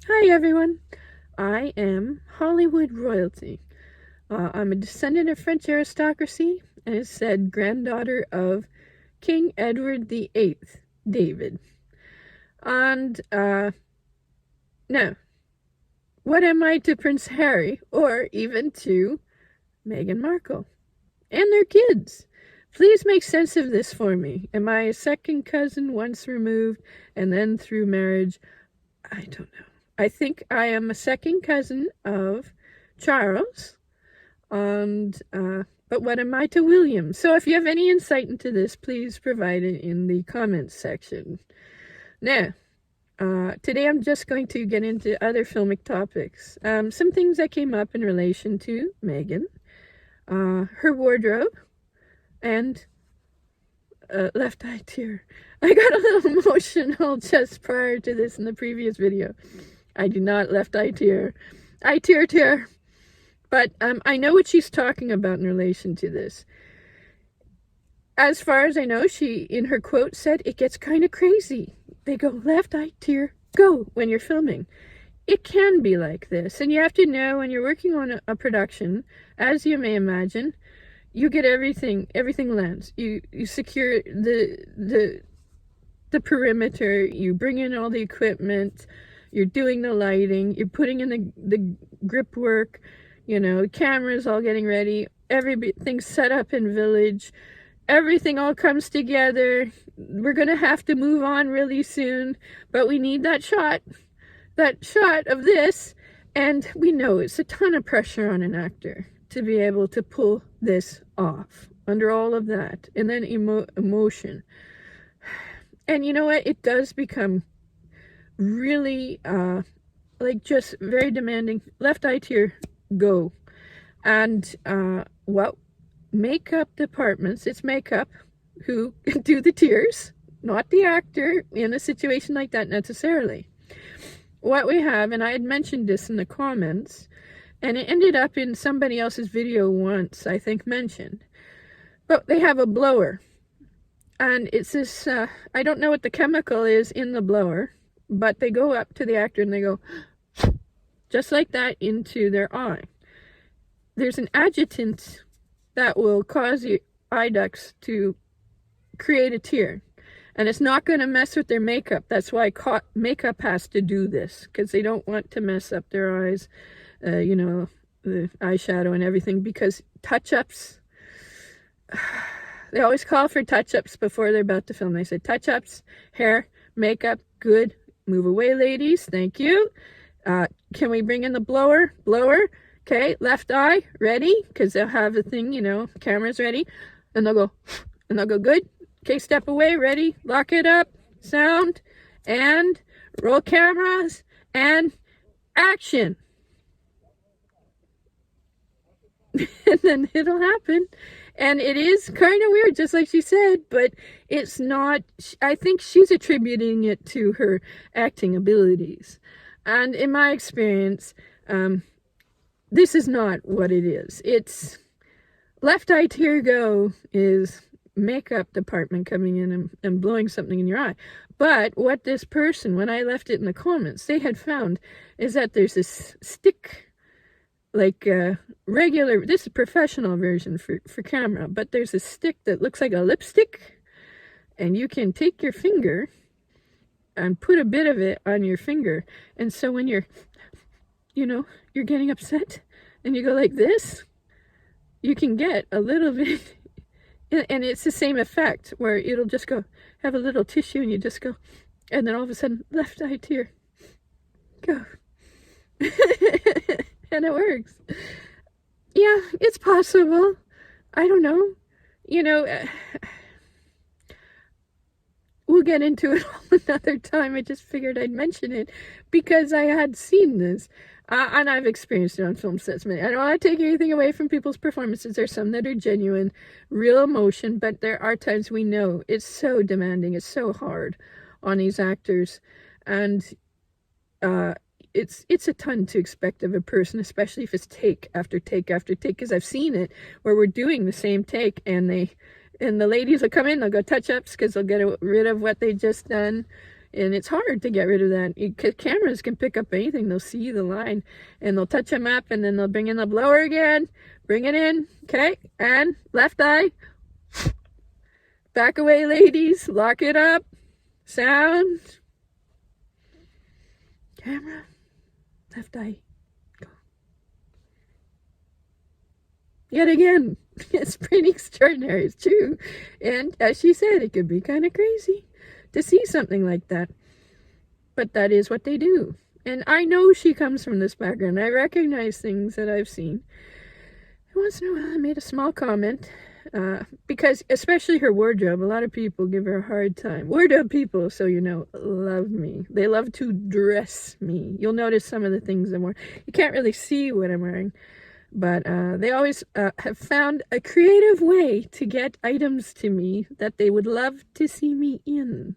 Hi everyone, I am Hollywood royalty. I'm a descendant of French aristocracy, and it said granddaughter of King Edward VIII, David. And now, what am I to Prince Harry, or even to Meghan Markle and their kids? Please make sense of this for me. Am I a second cousin once removed and then through marriage? I don't know. I think I am a second cousin of Charles, and but what am I to William? So if you have any insight into this, please provide it in the comments section. Now, today I'm just going to get into other filmic topics. Some things that came up in relation to Meghan, her wardrobe, and left eye tear. I got a little emotional just prior to this in the previous video. I do not left eye tear. I tear. But I know what she's talking about in relation to this. As far as I know, she, in her quote, said it gets kind of crazy. They go left eye tear, go, when you're filming. It can be like this. And you have to know when you're working on a production, as you may imagine, you get everything lands. You secure the perimeter, you bring in all the equipment, you're doing the lighting, you're putting in the grip work, cameras all getting ready, everything's set up in Village, everything all comes together. We're gonna have to move on really soon, but we need that shot of this, and we know it's a ton of pressure on an actor to be able to pull this off under all of that, and then emotion. And you know what? It does become really, just very demanding. Left eye tear, go. And, makeup departments, it's makeup who do the tears, not the actor in a situation like that necessarily. What we have, and I had mentioned this in the comments, and it ended up in somebody else's video once, I think mentioned, but they have a blower. And it's this, I don't know what the chemical is in the blower, but they go up to the actor and they go, just like that, into their eye. There's an adjutant that will cause your eye ducts to create a tear. And it's not going to mess with their makeup. That's why makeup has to do this, because they don't want to mess up their eyes, the eyeshadow and everything, because touch-ups... They always call for touch-ups before they're about to film. They say touch-ups, hair, makeup, good. Move away, ladies. Thank you. Can we bring in the blower? Blower. Okay, left eye, ready? Because they'll have a thing, cameras ready. And they'll go, good. Okay, step away, ready? Lock it up. Sound. And roll cameras. And action. And then it'll happen. And it is kind of weird, just like she said, but it's not, I think she's attributing it to her acting abilities. And in my experience, this is not what it is. It's left eye tear go is makeup department coming in and blowing something in your eye. But what this person, when I left it in the comments, they had found is that there's this stick, like regular, this is a professional version for camera, but there's a stick that looks like a lipstick, and you can take your finger and put a bit of it on your finger, and so when you're getting upset and you go like this, you can get a little bit, and it's the same effect where it'll just go, have a little tissue, and you just go, and then all of a sudden, left eye tear, go. And it works. Yeah, it's possible. I don't know. We'll get into it all another time. I just figured I'd mention it because I had seen this. And I've experienced it on film sets. I don't want to take anything away from people's performances. There's some that are genuine, real emotion, but there are times we know it's so demanding. It's so hard on these actors. And it's a ton to expect of a person, especially if it's take after take after take, because I've seen it where we're doing the same take and the ladies will come in, they'll go touch-ups because they'll get rid of what they just done, And it's hard to get rid of that. Cameras can pick up anything. They'll see the line and they'll touch them up, and then they'll bring in the blower again. Bring it in. Okay. And left eye. Back away, ladies. Lock it up. Sound. Camera. Left eye. Go. Yet again. It's pretty extraordinary. It's true. And as she said, it could be kind of crazy to see something like that. But that is what they do. And I know she comes from this background. I recognize things that I've seen. And once in a while I made a small comment. Because especially her wardrobe, a lot of people give her a hard time. Wardrobe people, so you know, love me. They love to dress me. You'll notice some of the things I'm wearing. You can't really see what I'm wearing. But they always have found a creative way to get items to me that they would love to see me in.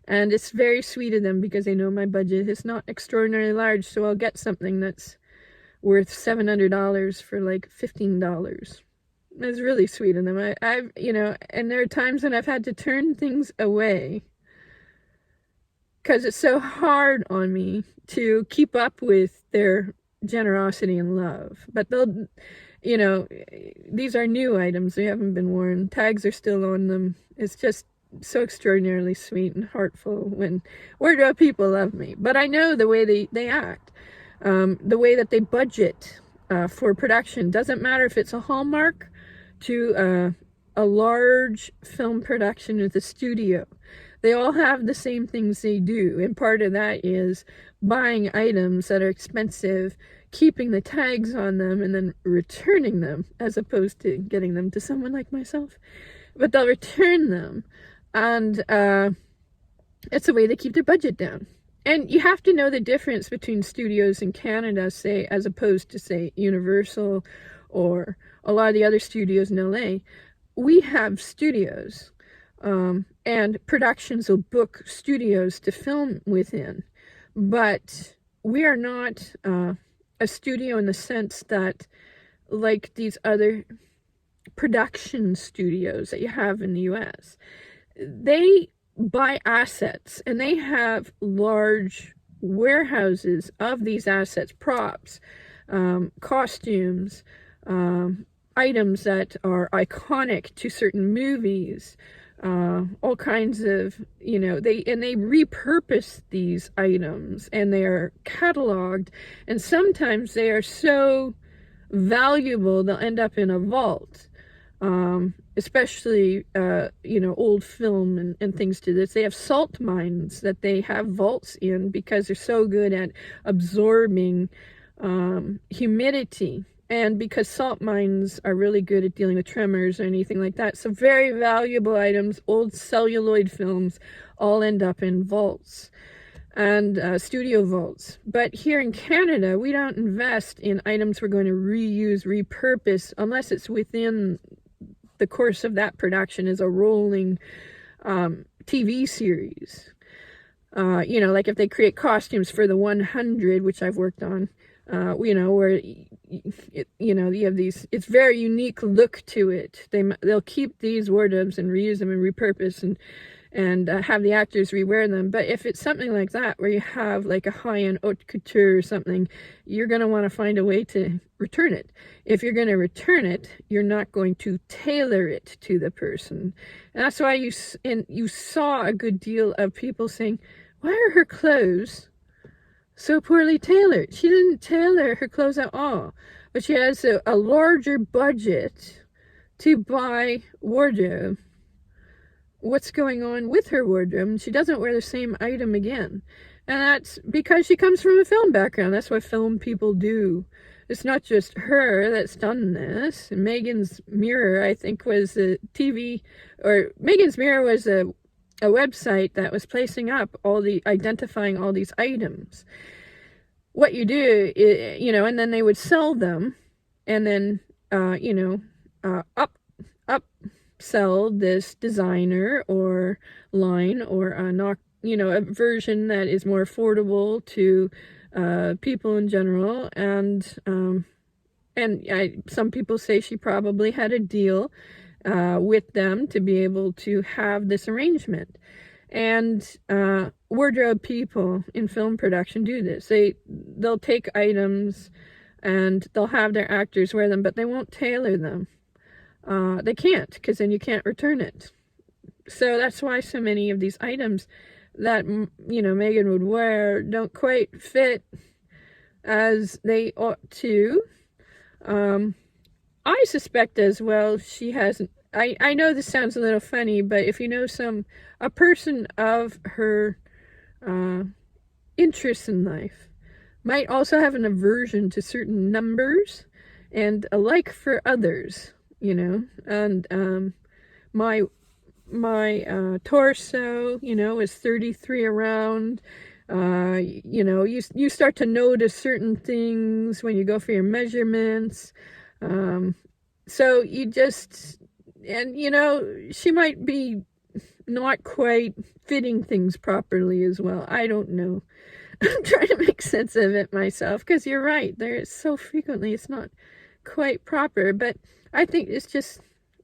And it's very sweet of them because they know my budget is not extraordinarily large. So I'll get something that's worth $700 for like $15. It's really sweet of them. I've, you know, and there are times when I've had to turn things away because it's so hard on me to keep up with their generosity and love. But they'll, you know, these are new items. They haven't been worn. Tags are still on them. It's just so extraordinarily sweet and heartful when wardrobe people love me. But I know the way they act, the way that they budget for production. Doesn't matter if it's a Hallmark to a large film production at the studio. They all have the same things they do, and part of that is buying items that are expensive, keeping the tags on them, and then returning them, as opposed to getting them to someone like myself. But they'll return them, and it's a way they keep their budget down. And you have to know the difference between studios in Canada, say, as opposed to, say, Universal or a lot of the other studios in LA. We have studios, and productions will book studios to film within. But we are not a studio in the sense that, like these other production studios that you have in the US, they buy assets and they have large warehouses of these assets, props, costumes, items that are iconic to certain movies, all kinds of, you know, they repurpose these items and they are cataloged, and sometimes they are so valuable they'll end up in a vault, especially you know, old film and things to this. They have salt mines that they have vaults in because they're so good at absorbing humidity, and because salt mines are really good at dealing with tremors or anything like that. So very valuable items, old celluloid films, all end up in vaults and studio vaults. But here in Canada, we don't invest in items we're going to reuse, repurpose, unless it's within the course of that production as a rolling TV series. You know, like if they create costumes for the 100, which I've worked on, you know, where, you know, you have these, it's very unique look to it. They'll keep these wardrobes and reuse them and repurpose and have the actors rewear them. But if it's something like that, where you have like a high-end haute couture or something, you're going to want to find a way to return it. If you're going to return it, you're not going to tailor it to the person. And that's why you saw a good deal of people saying, why are her clothes so poorly tailored? She didn't tailor her clothes at all, but she has a larger budget to buy wardrobe. What's going on with her wardrobe? She doesn't wear the same item again. And that's because she comes from a film background. That's what film people do. It's not just her that's done this. Megan's Mirror, I think, was a TV, or Megan's Mirror was a website that was placing up identifying all these items. What you do is, you know, and then they would sell them, and then, you know, upsell this designer or line, or not, you know, a version that is more affordable to people in general. And some people say she probably had a deal with them to be able to have this arrangement. And wardrobe people in film production do this. They'll take items and they'll have their actors wear them, but they won't tailor them. They can't, because then you can't return it. So that's why so many of these items that, you know, Megan would wear don't quite fit as they ought to. I suspect as well she hasn't. I know this sounds a little funny, but if you know a person of her interests in life might also have an aversion to certain numbers and a like for others, you know. And my torso, you know, is 33 around. You know, you start to notice certain things when you go for your measurements. So you just, and you know, she might be not quite fitting things properly as well. I don't know. I'm trying to make sense of it myself, because you're right, there is so frequently it's not quite proper, but I think it's just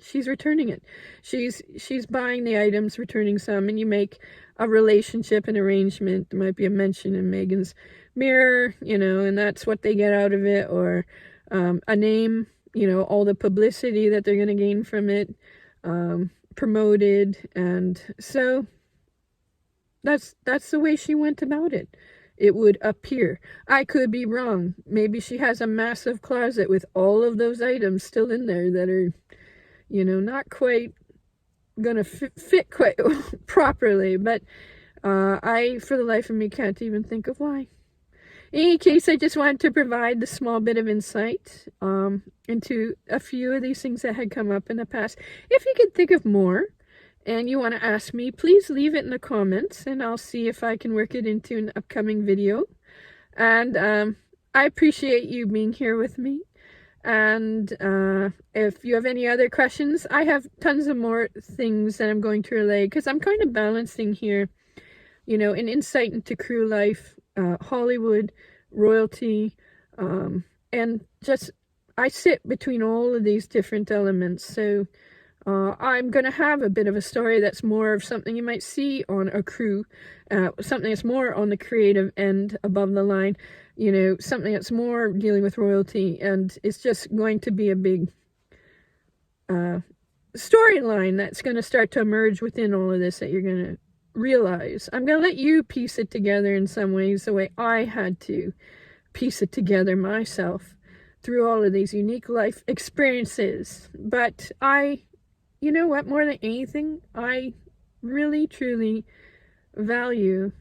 she's returning it. She's buying the items, returning some, and you make a relationship, an arrangement. There might be a mention in Megan's mirror, you know, and that's what they get out of it, or a name, you know, all the publicity that they're going to gain from it, promoted, and so that's the way she went about it. It would appear. I could be wrong. Maybe she has a massive closet with all of those items still in there that are, you know, not quite gonna fit quite properly, but I, for the life of me, can't even think of why. In any case, I just wanted to provide the small bit of insight into a few of these things that had come up in the past. If you could think of more and you want to ask me, please leave it in the comments and I'll see if I can work it into an upcoming video. And I appreciate you being here with me. And if you have any other questions, I have tons of more things that I'm going to relay, because I'm kind of balancing here, you know, an insight into crew life, Hollywood, royalty, and just I sit between all of these different elements. So I'm going to have a bit of a story that's more of something you might see on a crew, something that's more on the creative end, above the line, you know, something that's more dealing with royalty, and it's just going to be a big storyline that's going to start to emerge within all of this that you're going to realize. I'm going to let you piece it together in some ways the way I had to piece it together myself through all of these unique life experiences. But you know what, more than anything, I really truly value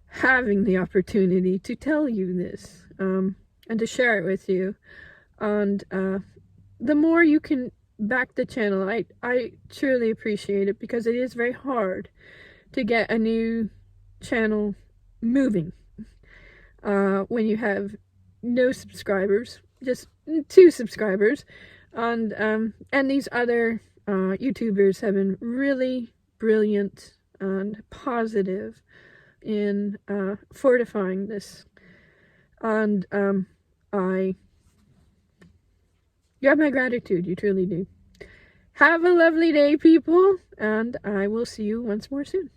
having the opportunity to tell you this, and to share it with you. And the more you can back the channel, I truly appreciate it, because it is very hard to get a new channel moving when you have no subscribers, just 2 subscribers, and these other YouTubers have been really brilliant and positive in fortifying this, and you have my gratitude, you truly do. Have a lovely day, people, and I will see you once more soon.